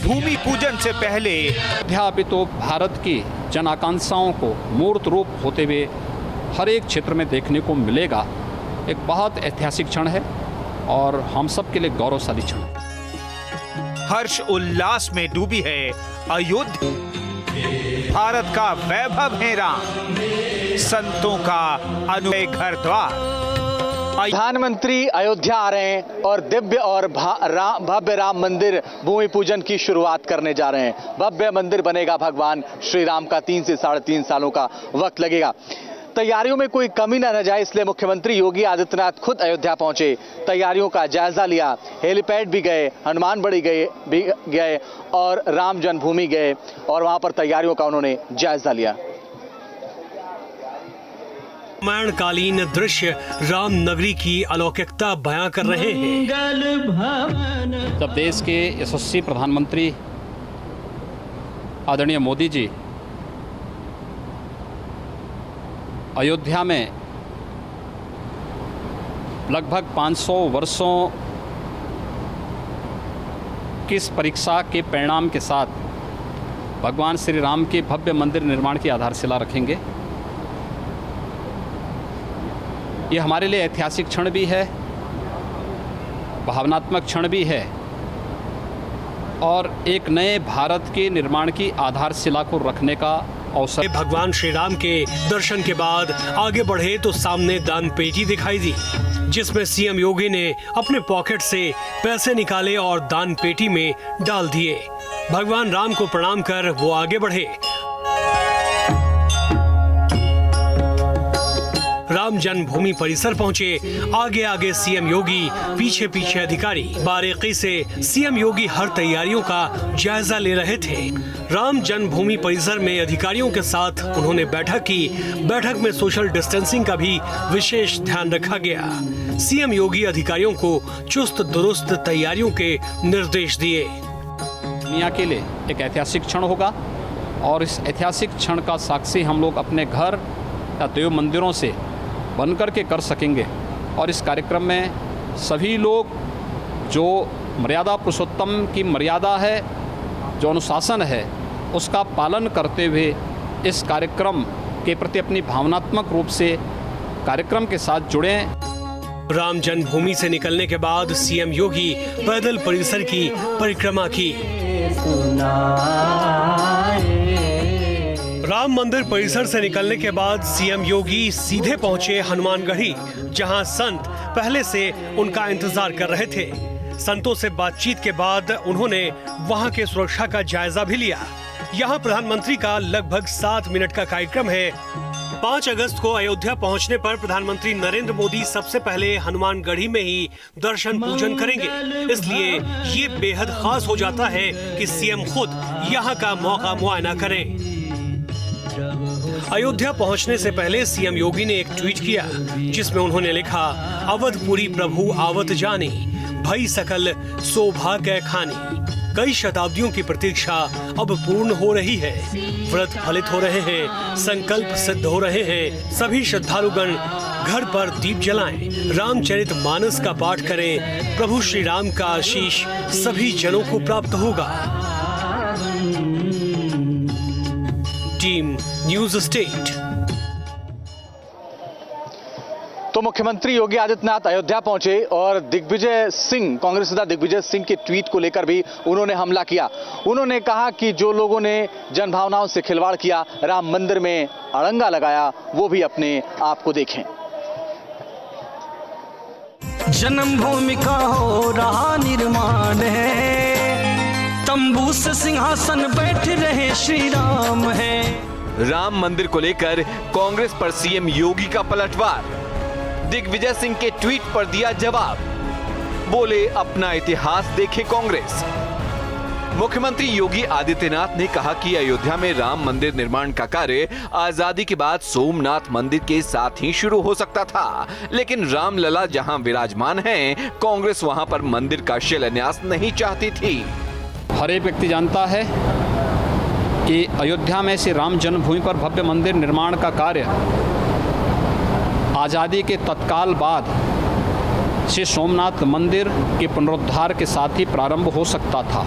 भूमि पूजन से पहले अध्यापित तो भारत की जन आकांक्षाओं को मूर्त रूप होते हुए हर एक क्षेत्र में देखने को मिलेगा। एक बहुत ऐतिहासिक क्षण है और हम सब के लिए गौरवशाली क्षण है। हर्ष उल्लास में डूबी है अयोध्या। भारत का वैभव है राम, संतों का अनुय घर द्वार। प्रधानमंत्री अयोध्या आ रहे हैं और दिव्य और भव्य राम मंदिर भूमि पूजन की शुरुआत करने जा रहे हैं। भव्य मंदिर बनेगा भगवान श्री राम का 3 से 3.5 सालों का वक्त लगेगा। तैयारियों में कोई कमी न रह जाए, इसलिए मुख्यमंत्री योगी आदित्यनाथ खुद अयोध्या पहुंचे, तैयारियों का जायजा लिया। हेलीपैड भी गए, हनुमानगढ़ी गए और राम जन्मभूमि गए और वहां पर तैयारियों का उन्होंने जायजा लिया। रामायणकालीन दृश्य राम नगरी की अलौकिकता बयां कर रहे हैं। जब देश के यशस्वी प्रधानमंत्री आदरणीय मोदी जी अयोध्या में लगभग 500 वर्षों की इस परीक्षा के परिणाम के साथ भगवान श्री राम के भव्य मंदिर निर्माण की आधारशिला रखेंगे, ये हमारे लिए ऐतिहासिक क्षण भी है, भावनात्मक क्षण भी है और एक नए भारत के निर्माण की आधारशिला को रखने का अवसर। भगवान श्री राम के दर्शन के बाद आगे बढ़े तो सामने दान पेटी दिखाई दी, जिसमें सीएम योगी ने अपने पॉकेट से पैसे निकाले और दान पेटी में डाल दिए। भगवान राम को प्रणाम कर वो आगे बढ़े। राम जन्मभूमि परिसर पहुंचे। आगे आगे सीएम योगी, पीछे पीछे अधिकारी। बारीकी से सीएम योगी हर तैयारियों का जायजा ले रहे थे। राम जन्मभूमि परिसर में अधिकारियों के साथ उन्होंने बैठक की। बैठक में सोशल डिस्टेंसिंग का भी विशेष ध्यान रखा गया। सीएम योगी अधिकारियों को चुस्त दुरुस्त तैयारियों के निर्देश दिए। दुनिया के लिए एक ऐतिहासिक क्षण होगा और इस ऐतिहासिक क्षण का साक्षी हम लोग अपने घर या देव मंदिरों से बनकर के कर सकेंगे। और इस कार्यक्रम में सभी लोग जो मर्यादा पुरुषोत्तम की मर्यादा है, जो अनुशासन है, उसका पालन करते हुए इस कार्यक्रम के प्रति अपनी भावनात्मक रूप से कार्यक्रम के साथ जुड़ें। राम जन्मभूमि से निकलने के बाद सीएम योगी पैदल परिसर की परिक्रमा की। राम मंदिर परिसर से निकलने के बाद सीएम योगी सीधे पहुंचे हनुमानगढ़ी, जहां संत पहले से उनका इंतजार कर रहे थे। संतों से बातचीत के बाद उन्होंने वहां के सुरक्षा का जायजा भी लिया। यहां प्रधानमंत्री का लगभग 7 मिनट का कार्यक्रम है। 5 अगस्त को अयोध्या पहुंचने पर प्रधानमंत्री नरेंद्र मोदी सबसे पहले हनुमानगढ़ी में ही दर्शन पूजन करेंगे, इसलिए ये बेहद खास हो जाता है कि सीएम खुद यहाँ का मौका मुआयना करें। अयोध्या पहुंचने से पहले सीएम योगी ने एक ट्वीट किया, जिसमें उन्होंने लिखा, अवधपुरी प्रभु आवत जानी, भई सकल सौभाग्य खानी। कई शताब्दियों की प्रतीक्षा अब पूर्ण हो रही है। व्रत फलित हो रहे हैं, संकल्प सिद्ध हो रहे हैं। सभी श्रद्धालुगण घर पर दीप जलाएं, रामचरितमानस का पाठ करें। प्रभु श्री राम का आशीष सभी जनों को प्राप्त होगा। Team news state. तो मुख्यमंत्री योगी आदित्यनाथ अयोध्या पहुंचे और दिग्विजय सिंह, कांग्रेस नेता दिग्विजय सिंह के ट्वीट को लेकर भी उन्होंने हमला किया। उन्होंने कहा कि जो लोगों ने जनभावनाओं से खिलवाड़ किया, राम मंदिर में अड़ंगा लगाया, वो भी अपने आप को देखें। जन्मभूमि का हो रहा निर्माण है, तंबू से सिंहासन बैठ रहे श्री राम है। राम मंदिर को लेकर कांग्रेस पर सीएम योगी का पलटवार। दिग्विजय सिंह के ट्वीट पर दिया जवाब, बोले अपना इतिहास देखे कांग्रेस। मुख्यमंत्री योगी आदित्यनाथ ने कहा कि अयोध्या में राम मंदिर निर्माण का कार्य आजादी के बाद सोमनाथ मंदिर के साथ ही शुरू हो सकता था, लेकिन रामलला जहां विराजमान हैं, कांग्रेस वहां पर मंदिर का शिलान्यास नहीं चाहती थी। हर एक व्यक्ति जानता है कि अयोध्या में से राम जन्मभूमि पर भव्य मंदिर निर्माण का कार्य आज़ादी के तत्काल बाद से सोमनाथ मंदिर के पुनरुद्धार के साथ ही प्रारंभ हो सकता था।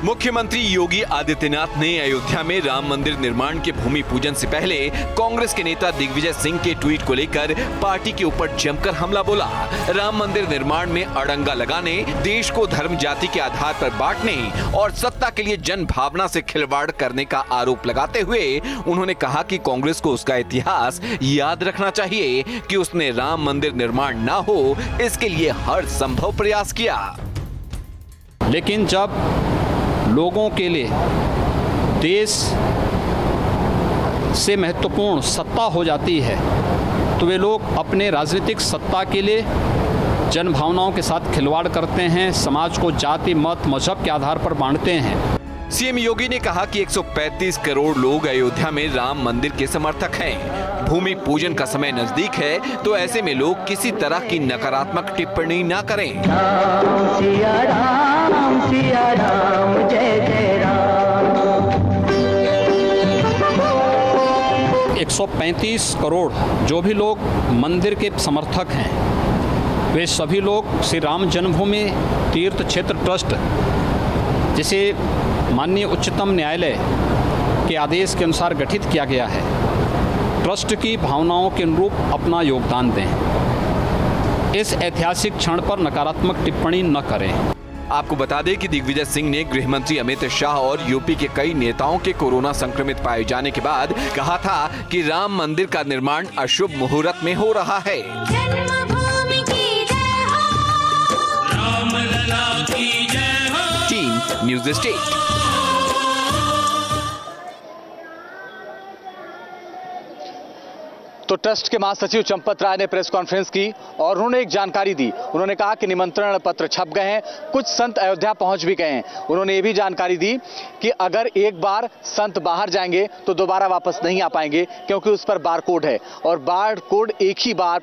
मुख्यमंत्री योगी आदित्यनाथ ने अयोध्या में राम मंदिर निर्माण के भूमि पूजन से पहले कांग्रेस के नेता दिग्विजय सिंह के ट्वीट को लेकर पार्टी के ऊपर जमकर हमला बोला। राम मंदिर निर्माण में अड़ंगा लगाने, देश को धर्म जाति के आधार पर बांटने और सत्ता के लिए जन भावना से खिलवाड़ करने का आरोप लगाते हुए उन्होंने कहा कि कांग्रेस को उसका इतिहास याद रखना चाहिए कि उसने राम मंदिर निर्माण ना हो इसके लिए हर संभव प्रयास किया। लेकिन जब लोगों के लिए देश से महत्वपूर्ण सत्ता हो जाती है तो वे लोग अपने राजनीतिक सत्ता के लिए जन भावनाओं के साथ खिलवाड़ करते हैं, समाज को जाति मत मजहब के आधार पर बांटते हैं। सीएम योगी ने कहा कि 135 करोड़ लोग अयोध्या में राम मंदिर के समर्थक हैं। भूमि पूजन का समय नजदीक है तो ऐसे में लोग किसी तरह की नकारात्मक टिप्पणी ना करें। सिया राम जय जय राम। 135 करोड़ जो भी लोग मंदिर के समर्थक हैं वे सभी लोग श्री राम जन्मभूमि तीर्थ क्षेत्र ट्रस्ट जिसे माननीय उच्चतम न्यायालय के आदेश के अनुसार गठित किया गया है, ट्रस्ट की भावनाओं के अनुरूप अपना योगदान दें। इस ऐतिहासिक क्षण पर नकारात्मक टिप्पणी न करें। आपको बता दें कि दिग्विजय सिंह ने गृह मंत्री अमित शाह और यूपी के कई नेताओं के कोरोना संक्रमित पाए जाने के बाद कहा था कि राम मंदिर का निर्माण अशुभ मुहूर्त में हो रहा है। जन्मभूमि की जय हो, राम लला की जय हो। Team news state. तो ट्रस्ट के महासचिव चंपत राय ने प्रेस कॉन्फ्रेंस की और उन्होंने एक जानकारी दी। उन्होंने कहा कि निमंत्रण पत्र छप गए हैं, कुछ संत अयोध्या पहुंच भी गए हैं। उन्होंने ये भी जानकारी दी कि अगर एक बार संत बाहर जाएंगे तो दोबारा वापस नहीं आ पाएंगे क्योंकि उस पर बार कोड है और बार कोड एक ही बार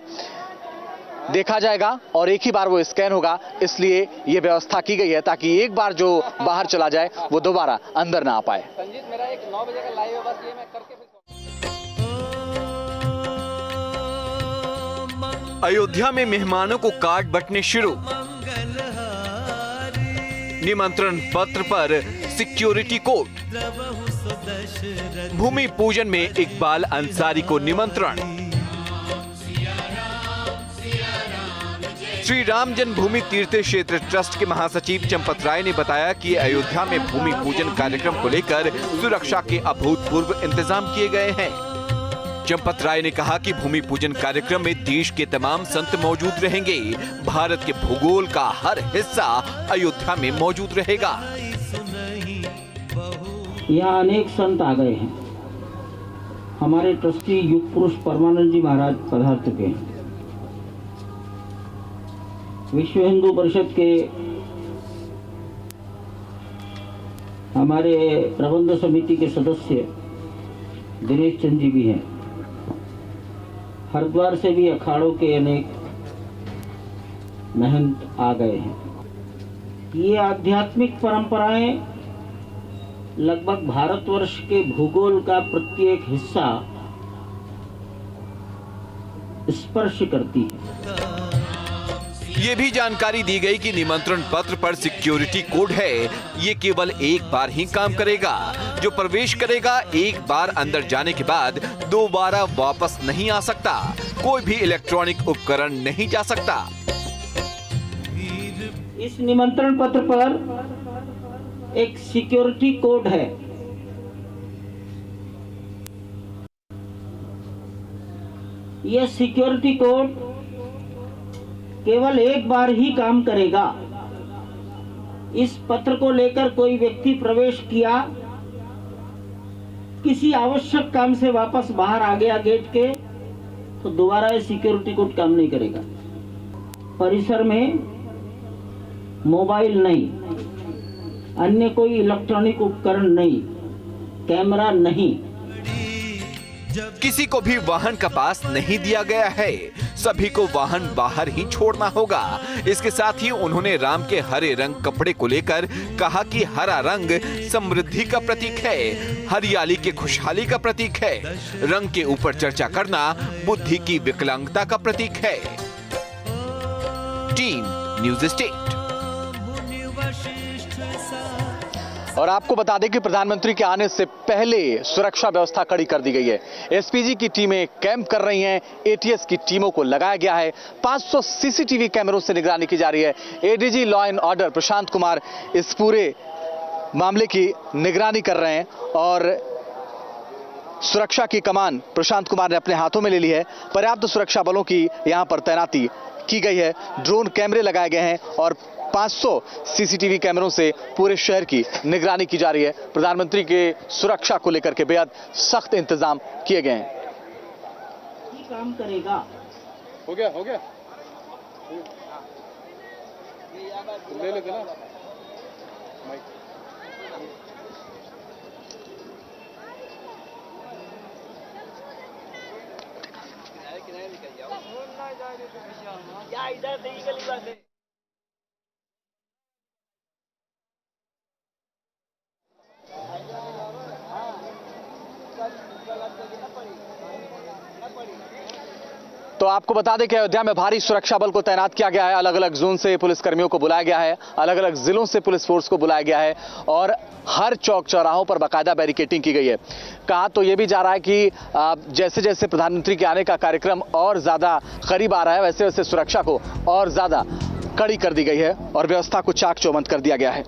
देखा जाएगा और एक ही बार वो स्कैन होगा, इसलिए ये व्यवस्था की गई है ताकि एक बार जो बाहर चला जाए वो दोबारा अंदर ना आ पाए। संजीत, मेरा एक 9 बजे का लाइव है, बस ये मैं करके अयोध्या में मेहमानों को कार्ड बंटने शुरू। निमंत्रण पत्र पर सिक्योरिटी कोड। भूमि पूजन में इकबाल अंसारी को निमंत्रण। श्री राम जन्मभूमि तीर्थ क्षेत्र ट्रस्ट के महासचिव चंपत राय ने बताया कि अयोध्या में भूमि पूजन कार्यक्रम को लेकर सुरक्षा के अभूतपूर्व इंतजाम किए गए हैं। चंपत राय ने कहा कि भूमि पूजन कार्यक्रम में देश के तमाम संत मौजूद रहेंगे। भारत के भूगोल का हर हिस्सा अयोध्या में मौजूद रहेगा। यहाँ अनेक संत आ गए हैं। हमारे ट्रस्टी युग पुरुष परमानंद जी महाराज पधार चुके हैं। विश्व हिंदू परिषद के हमारे प्रबंध समिति के सदस्य दिनेश चंद जी भी हैं। हरिद्वार से भी अखाड़ों के अनेक महंत आ गए हैं। ये आध्यात्मिक परंपराएं लगभग भारतवर्ष के भूगोल का प्रत्येक हिस्सा स्पर्श करती है। ये भी जानकारी दी गई कि निमंत्रण पत्र पर सिक्योरिटी कोड है। ये केवल एक बार ही काम करेगा। जो प्रवेश करेगा एक बार अंदर जाने के बाद दोबारा वापस नहीं आ सकता। कोई भी इलेक्ट्रॉनिक उपकरण नहीं जा सकता। इस निमंत्रण पत्र पर एक सिक्योरिटी कोड है। यह सिक्योरिटी कोड केवल एक बार ही काम करेगा। इस पत्र को लेकर कोई व्यक्ति प्रवेश किया, किसी आवश्यक काम से वापस बाहर आ गया गेट के, तो दोबारा ये सिक्योरिटी कोड काम नहीं करेगा। परिसर में मोबाइल नहीं, अन्य कोई इलेक्ट्रॉनिक उपकरण नहीं, कैमरा नहीं, किसी को भी वाहन का पास नहीं दिया गया है। सभी को वाहन बाहर ही छोड़ना होगा। इसके साथ ही उन्होंने राम के हरे रंग कपड़े को लेकर कहा कि हरा रंग समृद्धि का प्रतीक है, हरियाली के खुशहाली का प्रतीक है। रंग के ऊपर चर्चा करना बुद्धि की विकलांगता का प्रतीक है। Team news state. और आपको बता दें कि प्रधानमंत्री के आने से पहले सुरक्षा व्यवस्था कड़ी कर दी गई है। एसपीजी की टीमें कैंप कर रही हैं, एटीएस की टीमों को लगाया गया है, 500 सीसीटीवी कैमरों से निगरानी की जा रही है। ADG law and order Prashant Kumar इस पूरे मामले की निगरानी कर रहे हैं और सुरक्षा की कमान प्रशांत कुमार ने अपने हाथों में ले ली है। पर्याप्त सुरक्षा बलों की यहां पर तैनाती की गई है, ड्रोन कैमरे लगाए गए हैं और 500 सीसीटीवी कैमरों से पूरे शहर की निगरानी की जा रही है। प्रधानमंत्री के सुरक्षा को लेकर के बेहद सख्त इंतजाम किए गए हैं। ही काम करेगा। हो गया ले लेते ना। तो आपको बता दें कि अयोध्या में भारी सुरक्षा बल को तैनात किया गया है। अलग अलग जोन से पुलिसकर्मियों को बुलाया गया है, अलग अलग जिलों से पुलिस फोर्स को बुलाया गया है और हर चौक चौराहों पर बाकायदा बैरिकेडिंग की गई है। कहा तो यह भी जा रहा है कि जैसे जैसे प्रधानमंत्री के आने का कार्यक्रम और ज्यादा करीब आ रहा है, वैसे वैसे सुरक्षा को और ज्यादा कड़ी कर दी गई है और व्यवस्था को चाक चौबंद कर दिया गया है।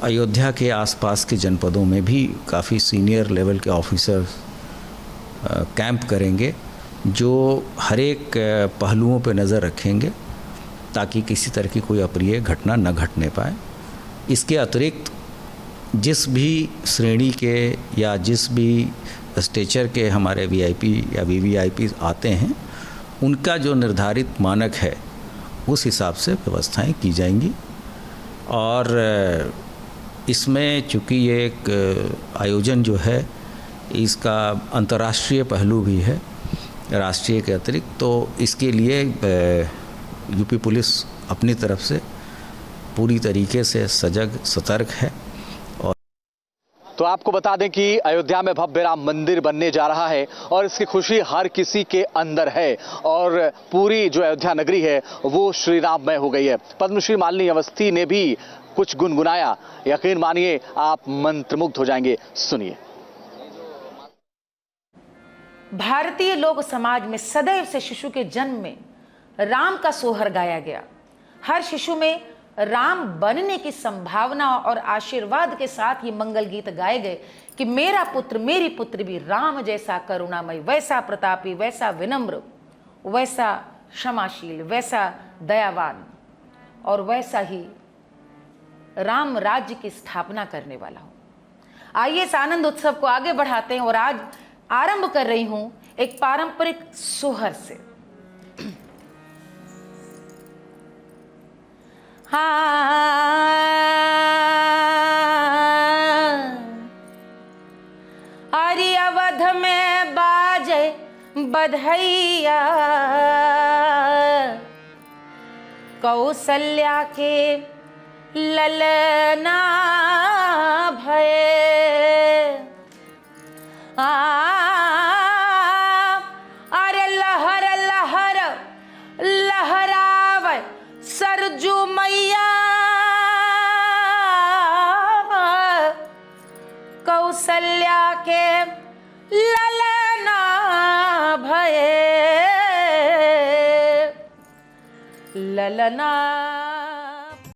अयोध्या के आसपास के जनपदों में भी काफ़ी सीनियर लेवल के ऑफिसर कैंप करेंगे जो हर एक पहलुओं पर नज़र रखेंगे ताकि किसी तरह की कोई अप्रिय घटना न घटने पाए। इसके अतिरिक्त जिस भी श्रेणी के या जिस भी स्टेचर के हमारे वीआईपी या वीवीआईपी आते हैं, उनका जो निर्धारित मानक है उस हिसाब से व्यवस्थाएं की जाएंगी। और इसमें चूँकि ये एक आयोजन जो है इसका अंतर्राष्ट्रीय पहलू भी है राष्ट्रीय के अतिरिक्त, तो इसके लिए यूपी पुलिस अपनी तरफ से पूरी तरीके से सजग सतर्क है। तो आपको बता दें कि अयोध्या में भव्य राम मंदिर बनने जा रहा है और इसकी खुशी हर किसी के अंदर है और पूरी जो अयोध्या नगरी है वो श्री राममय हो गई है। पद्मश्री मालिनी अवस्थी ने भी कुछ गुनगुनाया, यकीन मानिए आप मंत्रमुग्ध हो जाएंगे। सुनिए। भारतीय लोक समाज में सदैव से शिशु के जन्म में राम का सोहर गाया गया। हर शिशु में राम बनने की संभावना और आशीर्वाद के साथ ये मंगल गीत गाए गए कि मेरा पुत्र मेरी पुत्री भी राम जैसा करुणामय, वैसा प्रतापी, वैसा विनम्र, वैसा क्षमाशील, वैसा दयावान और वैसा ही राम राज्य की स्थापना करने वाला हो। आइए इस आनंद उत्सव को आगे बढ़ाते हैं और आज आरंभ कर रही हूं एक पारंपरिक सोहर से। हरि अवध में बाजे बधैया, कौशल्या के ललना भये। अरे लहर लहर लहराव सरजू मैया, कौशल्या के ललना भये। ललना